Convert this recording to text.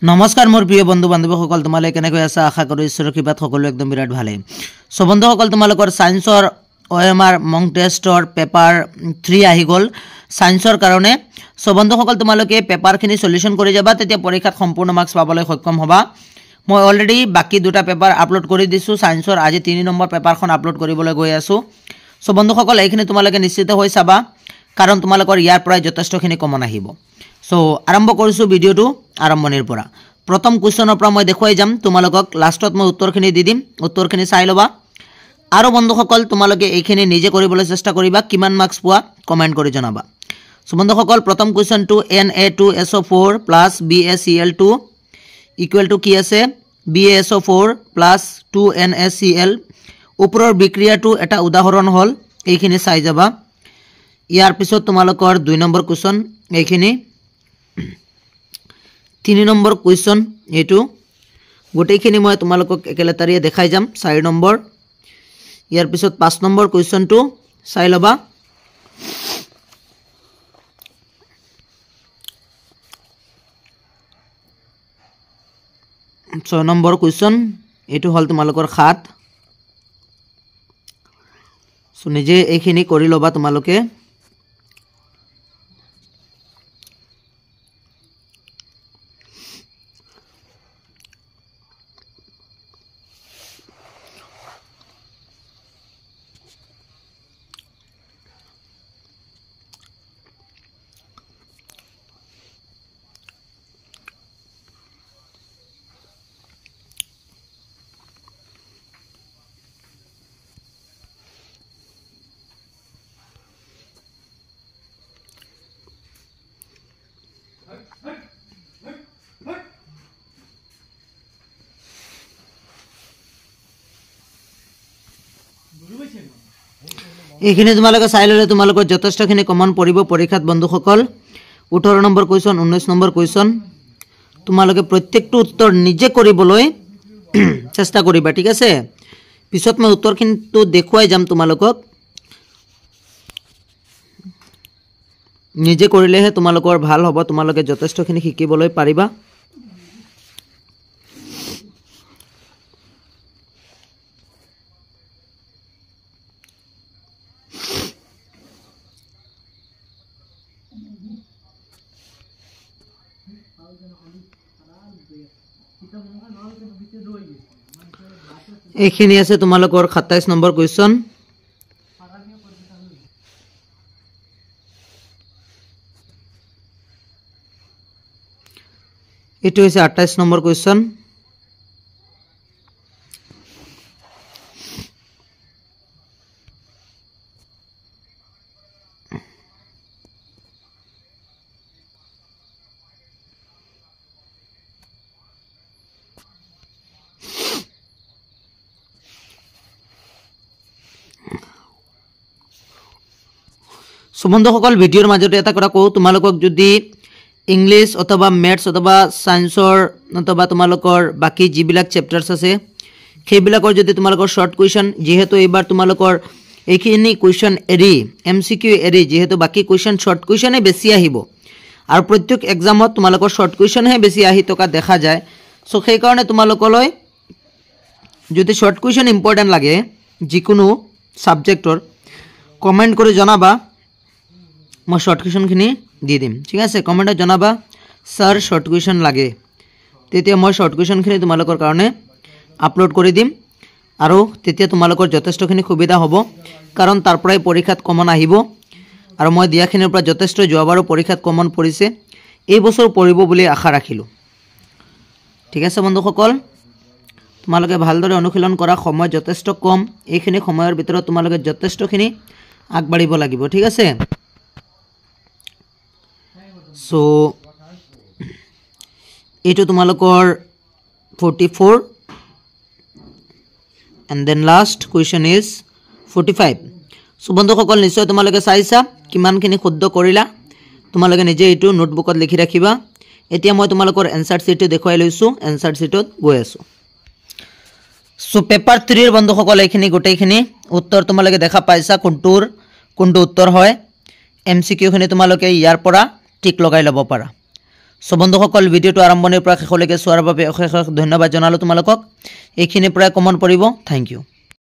নমস্কাৰ মোৰ প্ৰিয় বন্ধু বান্ধৱীসকল, তোমালোকে কেনেকৈ আছা? আশা কৰোঁ ঈশ্বৰৰ কৃপাত সকলো একদম বিৰাট ভালেই। সো বন্ধুসকল, তোমালোকৰ সায়েন্সৰ OMR মক টেষ্টৰ পেপাৰ 3 আহি গ'ল সায়েন্সৰ কাৰণে। সো বন্ধুসকল, তোমালোকে পেপাৰখিনি সলিউশন কৰি যাবা, তেতিয়া পৰীক্ষাত সম্পূৰ্ণ মাৰ্কছ পাবলৈ সক্ষম হ'বা। মই অলৰেডি বাকি দুটা পেপাৰ আপলোড কৰি দিছোঁ সায়েন্সৰ। আজি 3 নম্বৰ পেপাৰখন আপলোড কৰিবলৈ গৈ আছোঁ। সো বন্ধুসকল, এইখিনি তোমালোকে নিশ্চিত হৈ চাবা, কাৰণ তোমালোকৰ ইয়াৰ পৰাই যথেষ্টখিনি কমন আহিব। সো আৰম্ভ কৰিছোঁ ভিডিঅ'টো আৰম্ভণিৰ পৰা। প্ৰথম কুৱেশ্যনৰ পৰা মই দেখুৱাই যাম তোমালোকক, লাষ্টত মই উত্তৰখিনি দি দিম, উত্তৰখিনি চাই ল'বা। আৰু বন্ধুসকল, তোমালোকে এইখিনি নিজে কৰিবলৈ চেষ্টা কৰিবা, কিমান মাৰ্কছ পোৱা কমেণ্ট কৰি জনাবা। সো বন্ধুসকল, প্ৰথম কুৱেশ্যনটো Na2SO4 + BaCl2 ইকুৱেল টু কি আছে? BaSO4 + 2NaCl। ওপৰৰ বিক্ৰিয়াটো এটা উদাহৰণ হ'ল, এইখিনি চাই যাবা। ইয়াৰ পিছত তোমালোকৰ 2 নম্বৰ কুৱেশ্যন, এইখিনি 3 নম্বৰ কুৱেশ্যন, এইটো গোটেইখিনি মই তোমালোকক একেলেতাৰিয়ে দেখাই যাম। 4 নম্বৰ, ইয়াৰ পিছত 5 নম্বৰ কুৱেশ্যনটো চাই ল'বা। ছয় নম্বৰ কুৱেশ্যন, এইটো হ'ল তোমালোকৰ 7। সো নিজে এইখিনি কৰি ল'বা তোমালোকে। এইখিনি তোমালোকে চাই ল'লে তোমালোকৰ যথেষ্টখিনি কমন পৰিব পৰীক্ষাত বন্ধুসকল। 18 নম্বৰ কুৱেশ্যন, 19 নম্বৰ কুৱেশ্যন, তোমালোকে প্ৰত্যেকটো উত্তৰ নিজে কৰিবলৈ চেষ্টা কৰিবা, ঠিক আছে? পিছত মই উত্তৰখিনিটো দেখুৱাই যাম তোমালোকক। নিজে কৰিলেহে তোমালোকৰ ভাল হ'ব, তোমালোকে যথেষ্টখিনি শিকিবলৈ পাৰিবা। এইখিনি আছে তোমালোকৰ 27 নম্বৰ কুৱেশ্যন। এইটো হৈছে 28 নম্বৰ কুৱেশ্যন। বন্ধুসকল, ভিডিঅ'ৰ মাজতে এটা কথা কওঁ, তোমালোকক যদি ইংলিছ অথবা মেথছ অথবা সায়েন্সৰ অথবা তোমালোকৰ বাকী যিবিলাক চেপ্টাৰ্ছ আছে সেইবিলাকৰ যদি তোমালোকৰ শ্বৰ্ট কুৱেশ্যন, যিহেতু এইবাৰ তোমালোকৰ এইখিনি কুৱেশ্যন এৰি MCQ এৰি যিহেতু বাকী কুৱেশ্যন শ্বৰ্ট কুৱেশ্যনে বেছি আহিব, আৰু প্ৰত্যেক এক্সামত তোমালোকৰ শ্বৰ্ট কুৱেশ্যনহে বেছি আহি থকা দেখা যায়। সো সেইকাৰণে তোমালোকলৈ যদি শ্বৰ্ট কুৱেশ্যন ইম্পৰ্টেণ্ট লাগে যিকোনো ছাবজেক্টৰ, কমেণ্ট কৰি জনাবা, মই শ্বৰ্ট কুৱেশ্যনখিনি দি দিম, ঠিক আছে? কমেণ্টত জনাবা ছাৰ শ্বৰ্ট কুৱেশ্যন লাগে, তেতিয়া মই শ্বৰ্ট কুৱেশ্যনখিনি তোমালোকৰ কাৰণে আপলোড কৰি দিম, আৰু তেতিয়া তোমালোকৰ যথেষ্টখিনি সুবিধা হ'ব, কাৰণ তাৰ পৰাই পৰীক্ষাত কমন আহিব। আৰু মই দিয়াখিনিৰ পৰা যথেষ্ট যোৱাবাৰো পৰীক্ষাত কমন পৰিছে, এই বছৰ পৰিব বুলি আশা ৰাখিলোঁ, ঠিক আছে বন্ধুসকল? তোমালোকে ভালদৰে অনুশীলন কৰা, সময় যথেষ্ট কম, এইখিনি সময়ৰ ভিতৰত তোমালোকে যথেষ্টখিনি আগবাঢ়িব লাগিব, ঠিক আছে? সো এইটো তোমালোকৰ 44 and then last question is 45। So বন্ধুসকল, নিশ্চয় তোমালোকে চাইছা কিমানখিনি শুদ্ধ কৰিলা, তোমালোকে নিজে এইটো নোটবুকত লিখি ৰাখিবা। এতিয়া মই তোমালোকৰ এনচাৰ শ্বীটটো দেখুৱাই লৈছোঁ, এনচাৰ শ্বীটত গৈ আছোঁ। সো পেপাৰ 3 বন্ধুসকল, এইখিনি গোটেইখিনি উত্তৰ তোমালোকে দেখা পাইছা, কোনটো উত্তৰ হয়। MCQ খিনি তোমালোকে ইয়াৰ পৰা টিক লগাই ল'ব পাৰা। সো বন্ধুসকল ভিডিওটো আৰম্ভণিৰ পৰা শেষলৈকে চোৱাৰ বাবে অশেষ ধন্যবাদ জনালোঁ তোমালোকক। এইখিনিৰ পৰাই কমন পৰিব। Thank U.